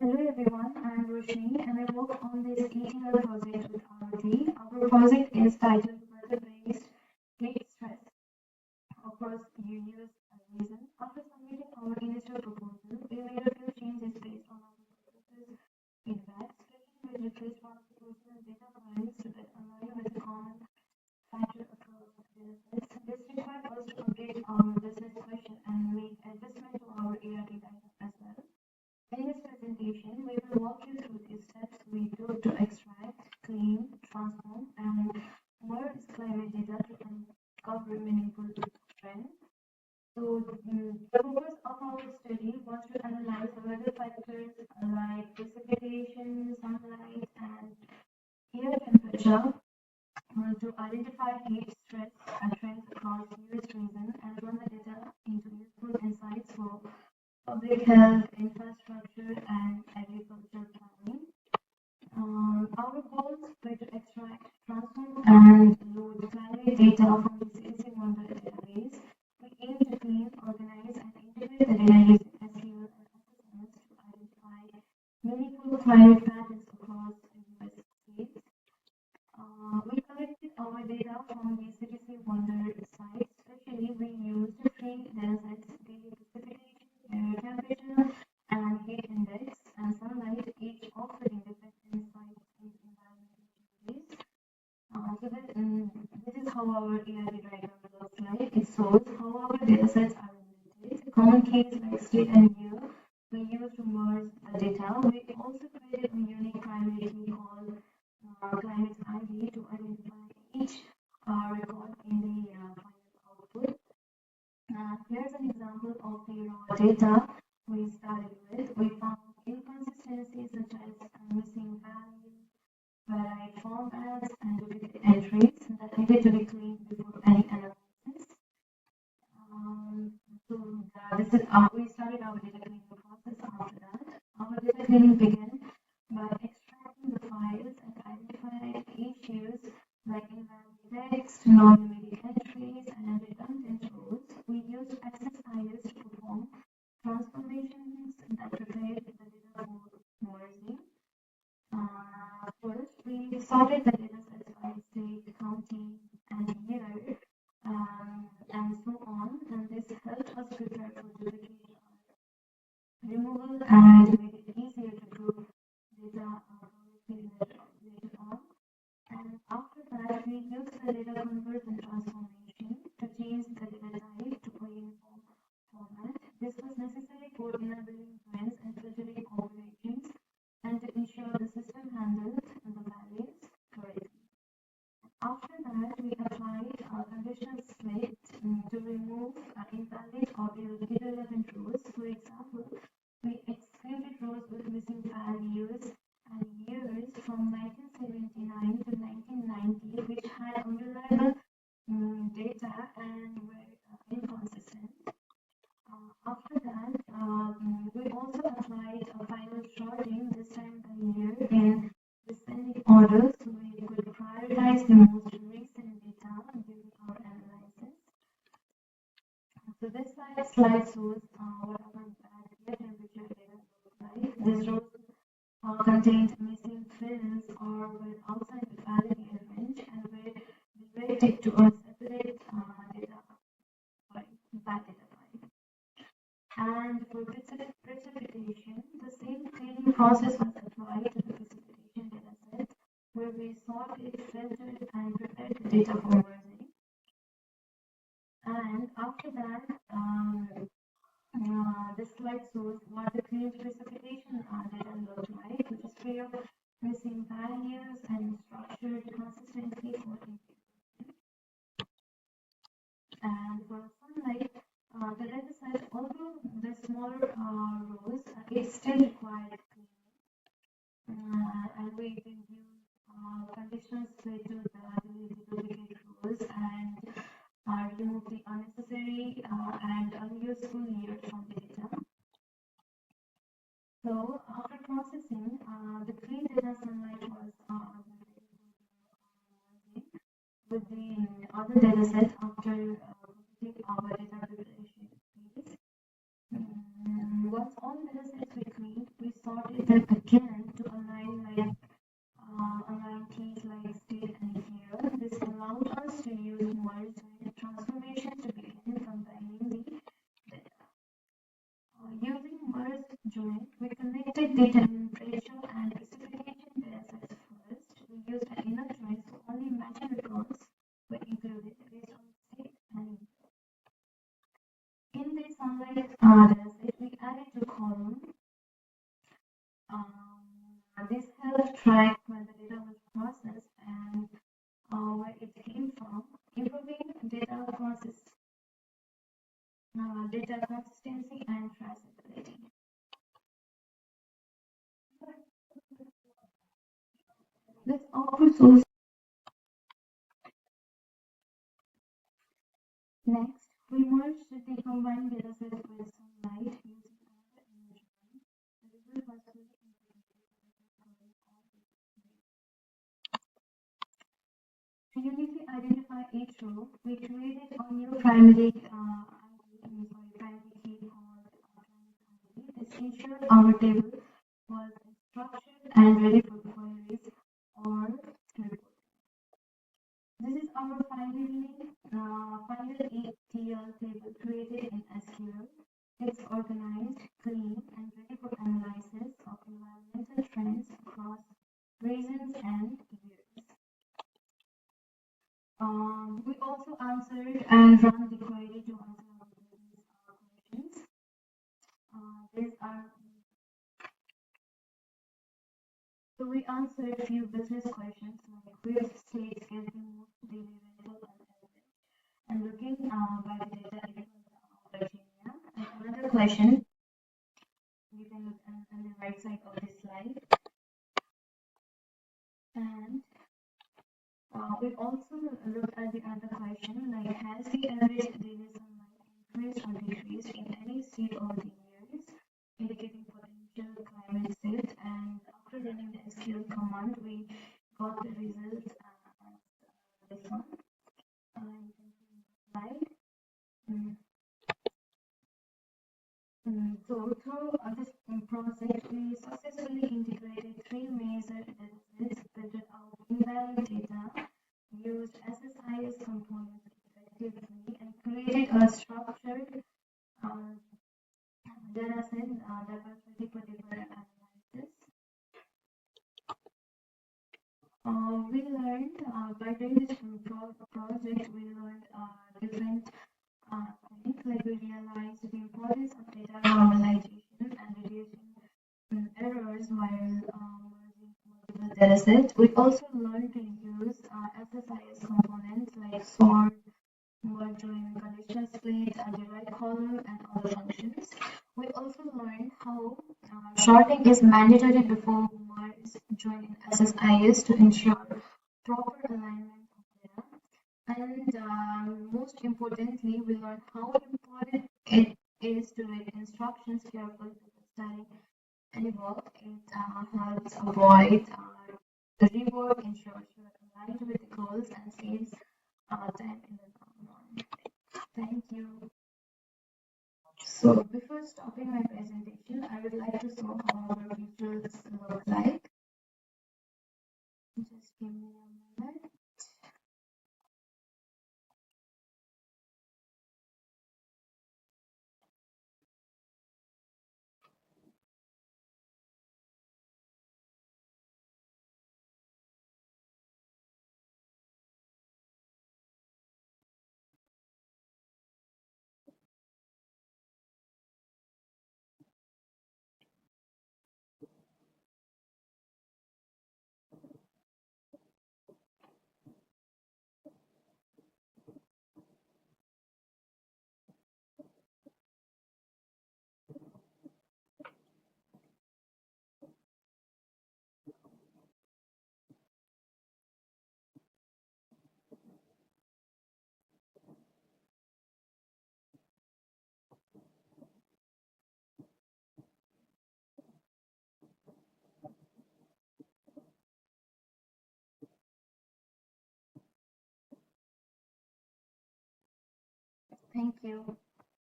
Hello everyone, I am Roshni and I work on this ETL project with RT. Our project is titled Weather-Based Heat Stress across Universe Reason. After submitting our initial proposal, we made a few changes based on our professor's feedback, especially we replaced one of the personal data files to get align with the common factor across datasets. This required us to update our business question and make adjustment to our ART data as well. In this presentation, we will walk you through the steps we took to extract, clean, transform, and merge climate data to uncover meaningful trends. So, the purpose of our study was to analyze weather factors like precipitation, sunlight, and air temperature to identify heat stress trends across US regions and turn the data into useful insights for public health, infrastructure, and agricultural planning. Our goals were to extract, transform, and load climate data from the CSC Wonder database. We aim to clean, organize, and integrate the data using SQL and assessments to identify meaningful climate patterns across US states. We collected our data from the CDC Wonder site, especially we used three datasets: daily precipitation, air temperature, and heat index, and sunlight, each offering different insights into environmental changes. This is how our ARD diagram looks like. It shows how our datasets are related. Common keys like state and year we use to merge the data. We also created a unique climate key called climate ID to identify each record in the final output. Here's an example of the raw data we started with. We found inconsistencies such as missing values, varied formats, and duplicate entries that needed to be cleaned before any analysis. We started our data cleaning process after that. Our data cleaning began by extracting the files and identifying issues like invalid text, non-numeric entries, and redundant rows. We used access to perform transformations that prepared the data for merging. First, we sorted the datasets by state, county, and year, and so on. And this helped us prepare for duplicate removal and made it easier to group data later on. And after that, we used the data conversion transformation to change the data type to a uniform format. This was necessary for enabling trends and filtering operations and to ensure the system handled the values correctly. After that, we applied a conditional split to remove invalid or irrelevant rows. For example, we excluded rows with missing values and years from 1979 to 1990, which had unreliable data and were inconsistent. After that, we also applied a final sorting, this time by year, in descending order, so we could prioritize the most recent data during our analysis. So this slide shows what our air temperature data looks like. These rows contained missing fields or were outside the valid year range and were directed to a separate data file, that data file. And for precipitation, the same cleaning process was applied to the precipitation dataset, where we sorted, filtered, and prepared the data for merging. And after that, this slide shows what the clean precipitation data looked like, which is free of missing values and structured consistently for improvement. And for sunlight, the data set, although the smaller rows, it still required cleaning. And we can use conditional split to delete the duplicate rows and remove the unnecessary and unuseful years from the data. So after processing, the clean data sunlight was with the other dataset after completing our data preparation phase. Once all datasets were cleaned, we we sorted them again to align keys like state and year. This allowed us to use merge transformations to begin combining the data. Using merge join, we connected the temperature and precipitation data sets first. We used an inner join so only matching records were included based on state and year. In the sunlight data set, we added two columns. This helped track when the data was processed and where it came from, improving data consistency and traceability. This output source. Next, we merged the combined dataset with sunlight using another image line. The result was fully to uniquely identify each row, we created a new primary key called ID. This ensured our table was structured and ready for queries or reporting. This is our final ETL table created in SQL. It's organized, clean, and ready for analysis of environmental trends across regions and years. We also answered and run the query to answer our business questions. So we answered a few business questions like which states get the most daily rental and looking by the data it was Virginia. And another question you can look on the right side of this slide. And we also looked at the other question like has the average daily sunlight increased or decreased in any state over the years, indicating potential climate shift. And after running the SQL command, we got the results as this one. You can see in the slide. So through this project, we successfully integrated three major datasets, filtered out invalid data, used SSIS components effectively, and created a structured dataset that was ready for deeper analysis. We learned by doing this project, we learned different things, like we realized the importance of data normalization and reducing errors while merging multiple datasets. We also learned to use SSIS components like sort, merge join, conditional split, derived column, and other functions. We also learned how sorting is mandatory before merge join in SSIS to ensure proper alignment of data. And most importantly, we learned how important it is to read instructions carefully before starting any work. It helps avoid the rework, ensures you are aligned with the goals, and saves time in the long run. Thank you. So before stopping my presentation, I would like to show how our features look like. Just give me a moment. Thank you.